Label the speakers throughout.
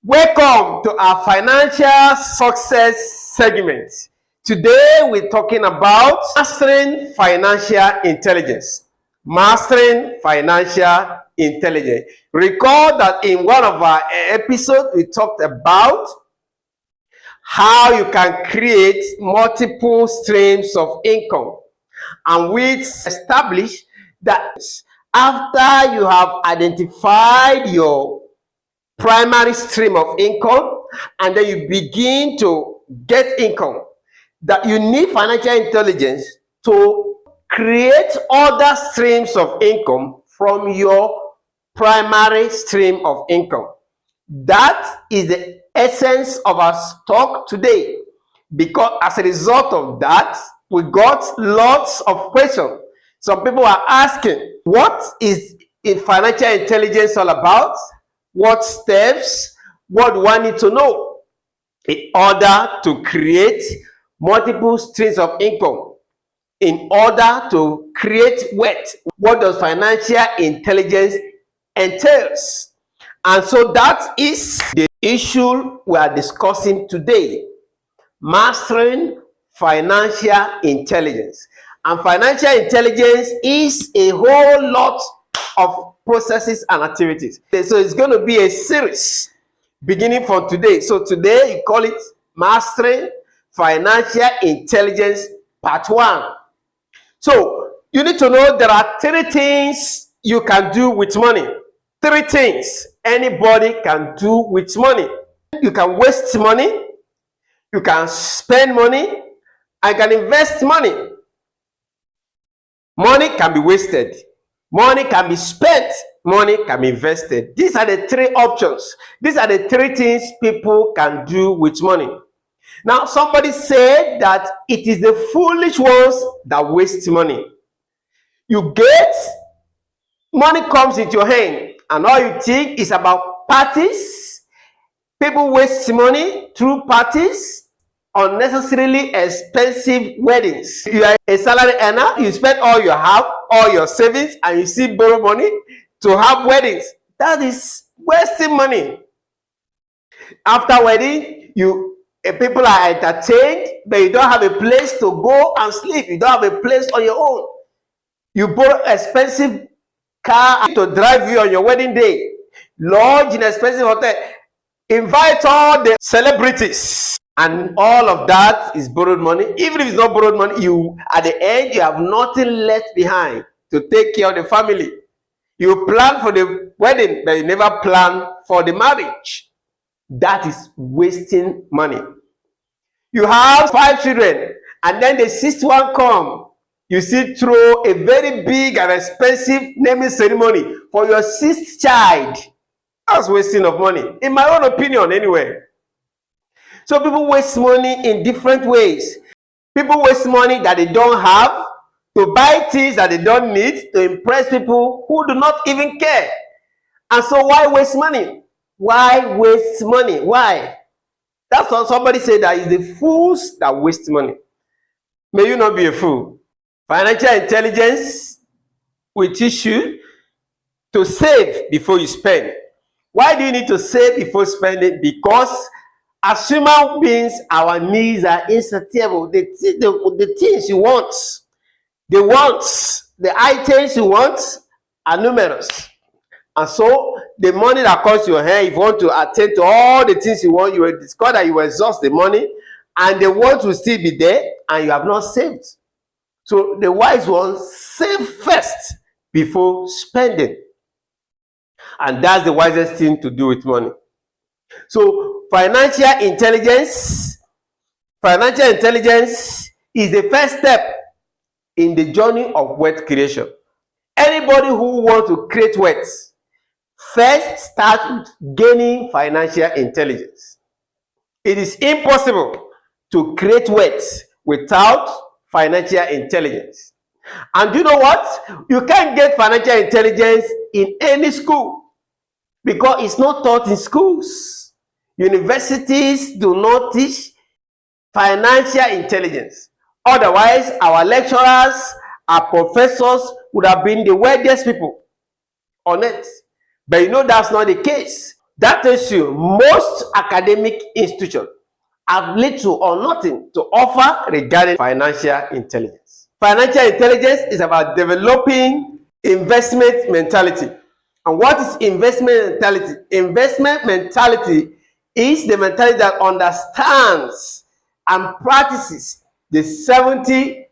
Speaker 1: Welcome to our financial success segment. Today we're talking about mastering financial intelligence. Mastering financial intelligence. Recall that in one of our episodes we talked about how you can create multiple streams of income, and we established that after you have identified your primary stream of income and then you begin to get income, that you need financial intelligence to create other streams of income from your primary stream of income. That is the essence of our talk today, because as a result of that we got lots of questions. Some people are asking, what is financial intelligence all about? What steps? What do I need to know in order to create multiple streams of income? In order to create wealth, what does financial intelligence entails? And so that is the issue we are discussing today. Mastering financial intelligence. And financial intelligence is a whole lot of processes and activities. So it's going to be a series beginning from today. So today you call it Mastering Financial Intelligence Part 1. So you need to know there are 3 things you can do with money. 3 things anybody can do with money. You can waste money, you can spend money, and you can invest money. Money can be wasted, money can be spent, money can be invested. These are the 3 options. These are the 3 things people can do with money. Now, somebody said that it is the foolish ones that waste money. You get money, comes into your hand, and all you think is about parties. People waste money through parties, unnecessarily expensive weddings. You are a salary earner, you spend all you have, all your savings, and you still borrow money to have weddings. That is wasting money. After wedding, people are entertained, but you don't have a place to go and sleep. You don't have a place on your own. You borrow expensive car to drive you on your wedding day. Lodge in an expensive hotel. Invite all the celebrities. And all of that is borrowed money. Even if it's not borrowed money, you at the end you have nothing left behind to take care of the family. You plan for the wedding, but you never plan for the marriage. That is wasting money. You have 5 children, and then the 6th one come. You see, throw a very big and expensive naming ceremony for your 6th child. That's wasting of money, in my own opinion anyway. So people waste money in different ways. People waste money that they don't have to buy things that they don't need to impress people who do not even care. And so why waste money? Why waste money? Why? That's what somebody said, that is the fools that waste money. May you not be a fool. Financial intelligence will teach you to save before you spend. Why do you need to save before spending? Because as human beings, our needs are insatiable. The things you want, the items you want are numerous. And so the money that comes to your hand, if you want to attend to all the things you want, you will discover that you will exhaust the money, and the want will still be there, and you have not saved. So the wise ones save first before spending. And that's the wisest thing to do with money. So financial intelligence is the first step in the journey of wealth creation. Anybody who wants to create wealth first start with gaining financial intelligence. It is impossible to create wealth without financial intelligence. And you know what? You can't get financial intelligence in any school, because it's not taught in schools. Universities do not teach financial intelligence. Otherwise, our lecturers, our professors would have been the wealthiest people on earth. But you know that's not the case. That tells you most academic institutions have little or nothing to offer regarding financial intelligence. Financial intelligence is about developing investment mentality. And what is investment mentality? Investment mentality is the mentality that understands and practices the 70-30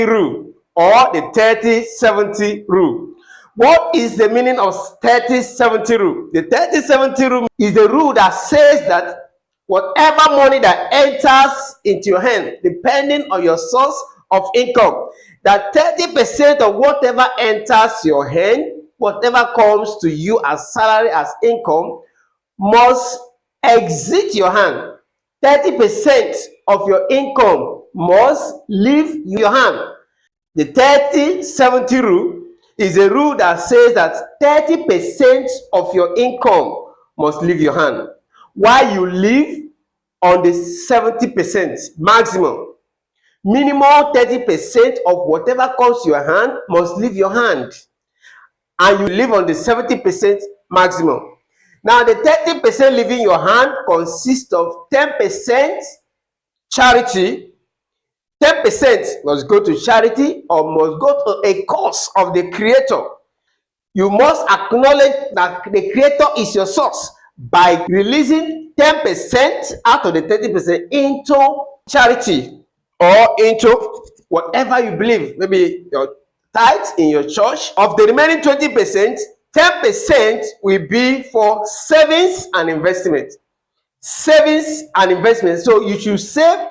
Speaker 1: rule or the 30-70 rule. What is the meaning of 30-70 rule? The 30-70 rule is the rule that says that whatever money that enters into your hand, depending on your source of income, that 30% of whatever enters your hand, whatever comes to you as salary, as income, must exit your hand. 30% of your income must leave your hand. The 30-70 rule is a rule that says that 30% of your income must leave your hand, while you live on the 70% maximum. Minimum 30% of whatever comes to your hand must leave your hand, and you live on the 70% maximum. Now, the 30% leaving your hand consists of 10% charity. 10% must go to charity or must go to a cause of the creator. You must acknowledge that the creator is your source by releasing 10% out of the 30% into charity or into whatever you believe, maybe your tithe in your church. Of the remaining 20%, 10% will be for savings and investment. Savings and investment. So you should save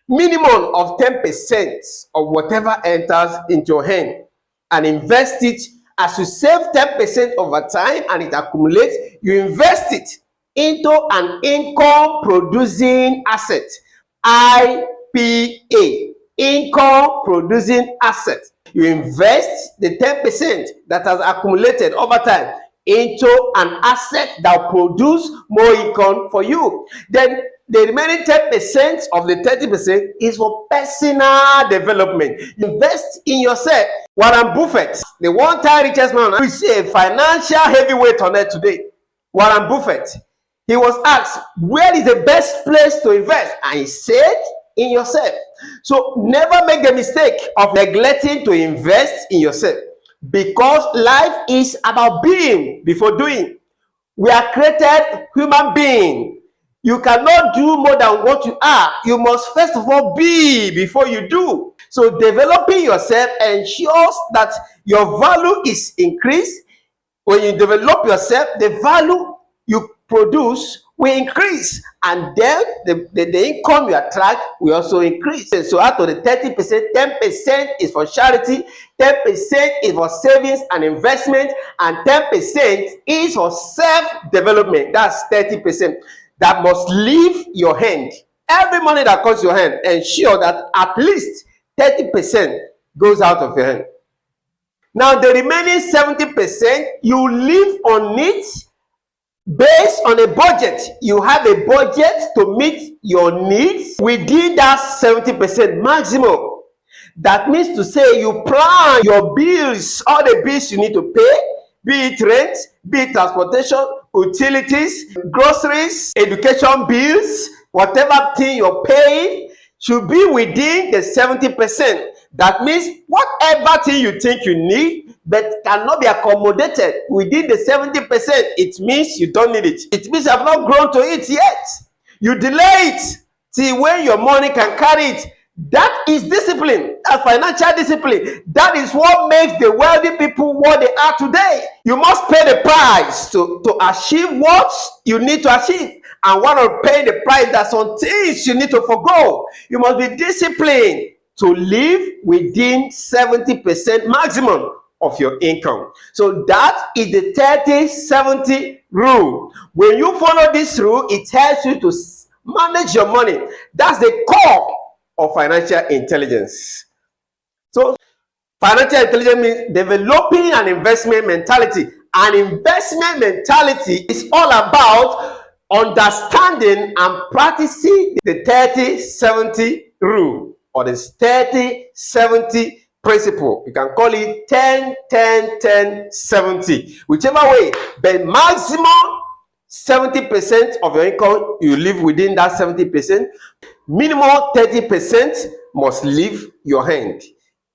Speaker 1: minimum of 10% of whatever enters into your hand and invest it. As you save 10% over time and it accumulates, you invest it into an income producing asset. IPA, income producing asset. You invest the 10% that has accumulated over time into an asset that will produce more income for you. Then the remaining 10% of the 30% is for personal development. Invest in yourself. Warren Buffett, the one-time richest man, we see a financial heavyweight on it today. Warren Buffett, he was asked, where is the best place to invest? And he said, in yourself. So never make the mistake of neglecting to invest in yourself, because life is about being before doing. We are created human beings. You cannot do more than what you are. You must first of all be before you do. So developing yourself ensures that your value is increased. When you develop yourself, the value you produce will increase, and then the income you attract will also increase. And so out of the 30%, 10% is for charity, 10% is for savings and investment, and 10% is for self-development. That's 30% that must leave your hand. Every money that comes to your hand, ensure that at least 30% goes out of your hand. Now, the remaining 70%, you live on it based on a budget. You have a budget to meet your needs within that 70% maximum. That means to say you plan your bills, all the bills you need to pay, be it rent, be it transportation, utilities, groceries, education bills, whatever thing you're paying should be within the 70%. That means whatever thing you think you need but cannot be accommodated within the 70%, it means you don't need it. It means you have not grown to it yet. You delay it till when your money can carry it. That is discipline, a financial discipline. That is what makes the wealthy people what they are today. You must pay the price to achieve what you need to achieve. And one of paying the price, that's some things you need to forgo. You must be disciplined to live within 70% maximum of your income. So that is the 30-70 rule. When you follow this rule, it helps you to manage your money. That's the core of financial intelligence. So financial intelligence means developing an investment mentality. An investment mentality is all about understanding and practicing the 30-70 rule, or the 30-70 principle. You can call it 10-10-10-70, whichever way. But maximum 70% of your income, you live within that 70%. Minimum 30% must leave your hand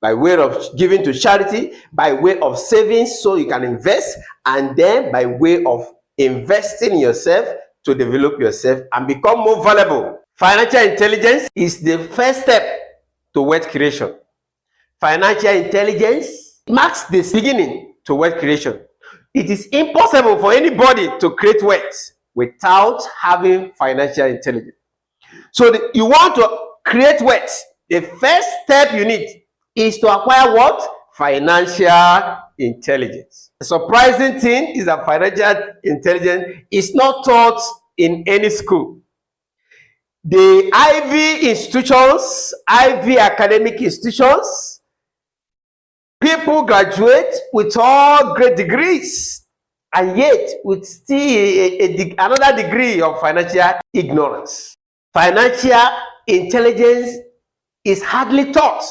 Speaker 1: by way of giving to charity, by way of savings so you can invest, and then by way of investing in yourself to develop yourself and become more valuable. Financial intelligence is the first step to wealth creation. Financial intelligence marks the beginning to wealth creation. It is impossible for anybody to create wealth without having financial intelligence. So you want to create wealth, the first step you need is to acquire what? Financial intelligence. The surprising thing is that financial intelligence is not taught in any school. The Ivy institutions, Ivy academic institutions, people graduate with all great degrees, and yet with still another degree of financial ignorance. Financial intelligence is hardly taught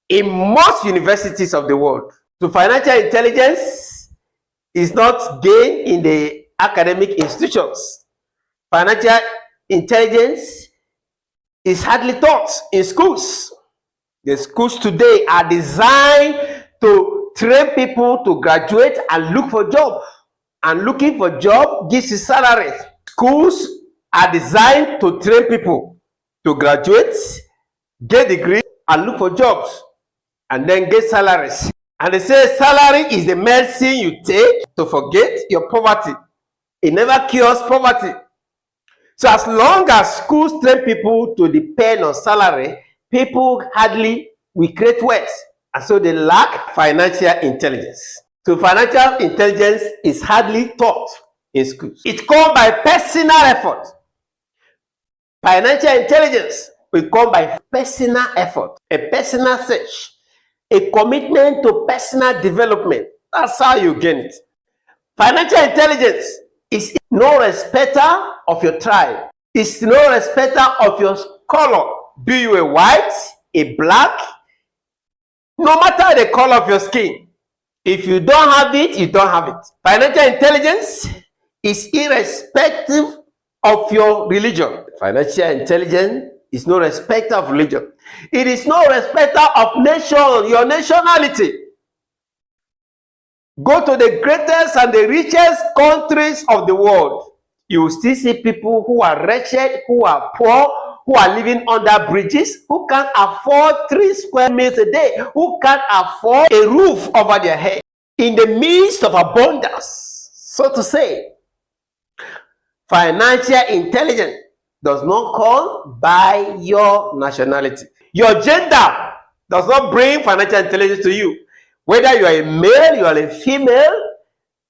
Speaker 1: in most universities of the world. So financial intelligence is not gained in the academic institutions. Financial intelligence is hardly taught in schools. The schools today are designed to train people to graduate and look for jobs. And looking for job gives you salary. Schools are designed to train people to graduate, get degrees, and look for jobs, and then get salaries. And they say salary is the medicine you take to forget your poverty. It never cures poverty. So as long as schools train people to depend on salary, people hardly will create wealth. And so they lack financial intelligence. So financial intelligence is hardly taught in schools. It comes by personal effort. Financial intelligence will come by personal effort, a personal search, a commitment to personal development. That's how you gain it. Financial intelligence is no respecter of your tribe. It's no respecter of your color. Be you a white, a black, no matter the color of your skin. If you don't have it, you don't have it. Financial intelligence is irrespective of your religion. Financial intelligence is no respecter of religion. It is no respecter of nation, your nationality. Go to the greatest and the richest countries of the world. You will still see people who are wretched, who are poor, who are living under bridges, who can't afford 3 square meals a day, who can't afford a roof over their head. In the midst of abundance, so to say, financial intelligence does not come by your nationality. Your gender does not bring financial intelligence to you. Whether you are a male, you are a female,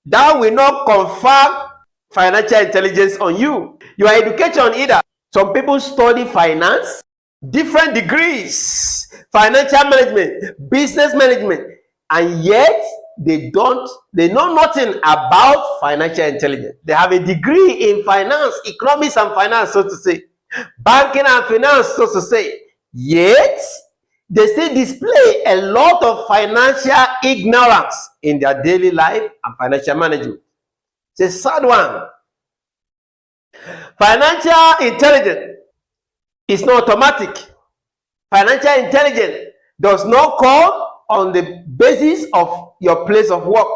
Speaker 1: that will not confer financial intelligence on you. Your education either. Some people study finance, different degrees, financial management, business management, and yet they know nothing about financial intelligence. They have a degree in finance, economics and finance, so to say, banking and finance, so to say, yet they still display a lot of financial ignorance in their daily life and financial management. It's a sad one. Financial intelligence is not automatic. Financial intelligence does not come on the basis of your place of work.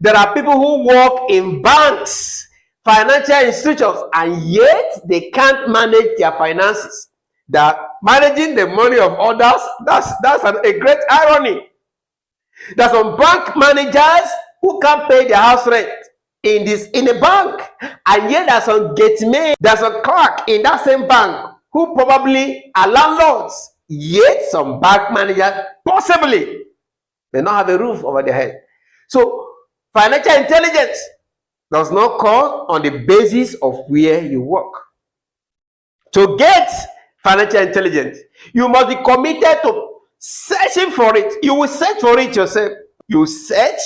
Speaker 1: There are people who work in banks, financial institutions, and yet they can't manage their finances. They're managing the money of others. That's a great irony. There's some bank managers who can't pay their house rent in a bank, and yet there's some gateman, there's a clerk in that same bank who probably are landlords. Yet some bank managers possibly may not have a roof over their head. So financial intelligence does not come on the basis of where you work. To get financial intelligence, you must be committed to searching for it. You will search for it yourself. You search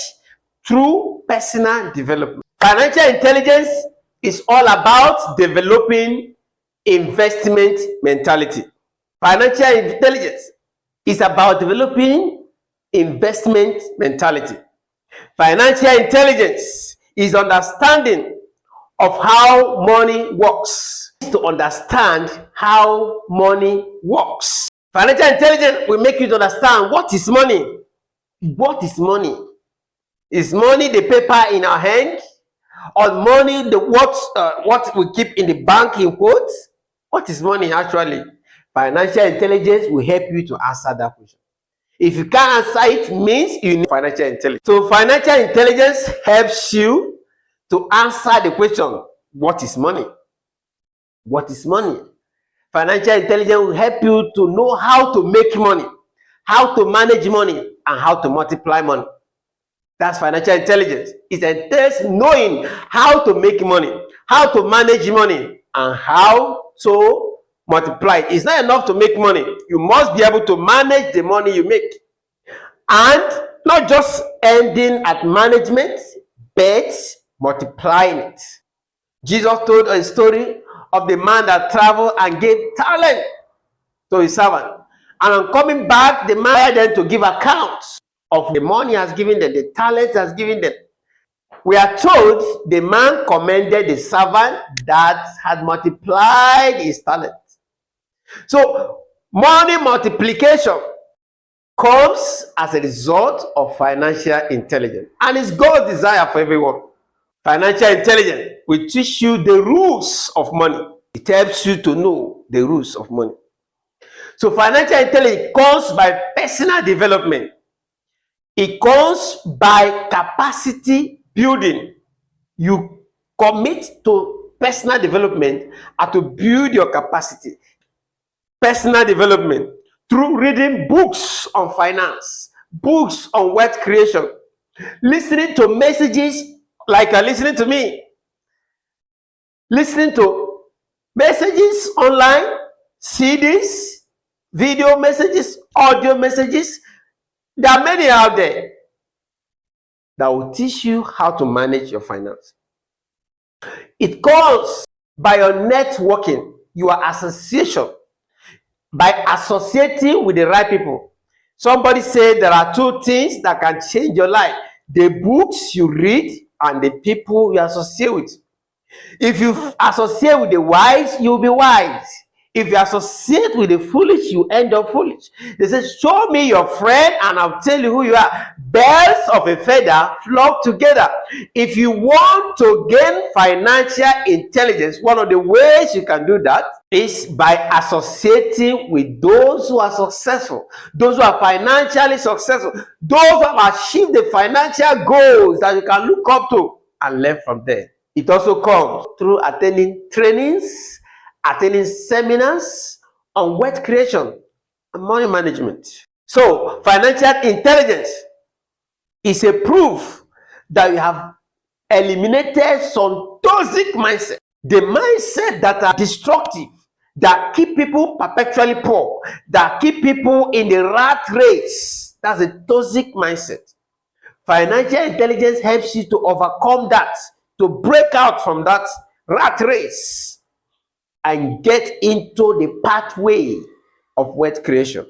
Speaker 1: through personal development. Financial intelligence is all about developing investment mentality. Financial intelligence is about developing investment mentality. Financial intelligence is understanding of how money works. To understand how money works. Financial intelligence will make you to understand what is money. What is money? Is money the paper in our hand, or money the what we keep in the bank in quotes? What is money actually? Financial intelligence will help you to answer that question. If you can't answer it, means you need financial intelligence. So financial intelligence helps you to answer the question, what is money? What is money? Financial intelligence will help you to know how to make money, how to manage money, and how to multiply money. That's financial intelligence. It entails knowing how to make money, how to manage money, and how to multiply it. It's not enough to make money. You must be able to manage the money you make. And not just ending at management, but multiplying it. Jesus told a story of the man that traveled and gave talent to his servant. And on coming back, the man had them to give accounts of the money he has given them, the talent he has given them. We are told the man commended the servant that had multiplied his talent. So money multiplication comes as a result of financial intelligence, and it's God's desire for everyone. Financial intelligence will teach you the rules of money. It helps you to know the rules of money. So financial intelligence comes by personal development. It comes by capacity building. You commit to personal development and to build your capacity. Personal development through reading books on finance, books on wealth creation, listening to messages like you're listening to me, listening to messages online, CDs, video messages, audio messages. There are many out there that will teach you how to manage your finance. It comes by your networking, your association, by associating with the right people. Somebody said there are two things that can change your life: the books you read and the people you associate with. If you associate with the wise, you'll be wise. If you associate with the foolish, you end up foolish. They say, show me your friend and I'll tell you who you are. Birds of a feather flock together. If you want to gain financial intelligence, one of the ways you can do that is by associating with those who are successful, those who are financially successful, those who have achieved the financial goals that you can look up to and learn from them. It also comes through attending trainings, attending seminars on wealth creation and money management. So financial intelligence is a proof that you have eliminated some toxic mindset, the mindset that are destructive, that keep people perpetually poor, that keep people in the rat race. That's a toxic mindset. Financial intelligence helps you to overcome that, to break out from that rat race and get into the pathway of wealth creation.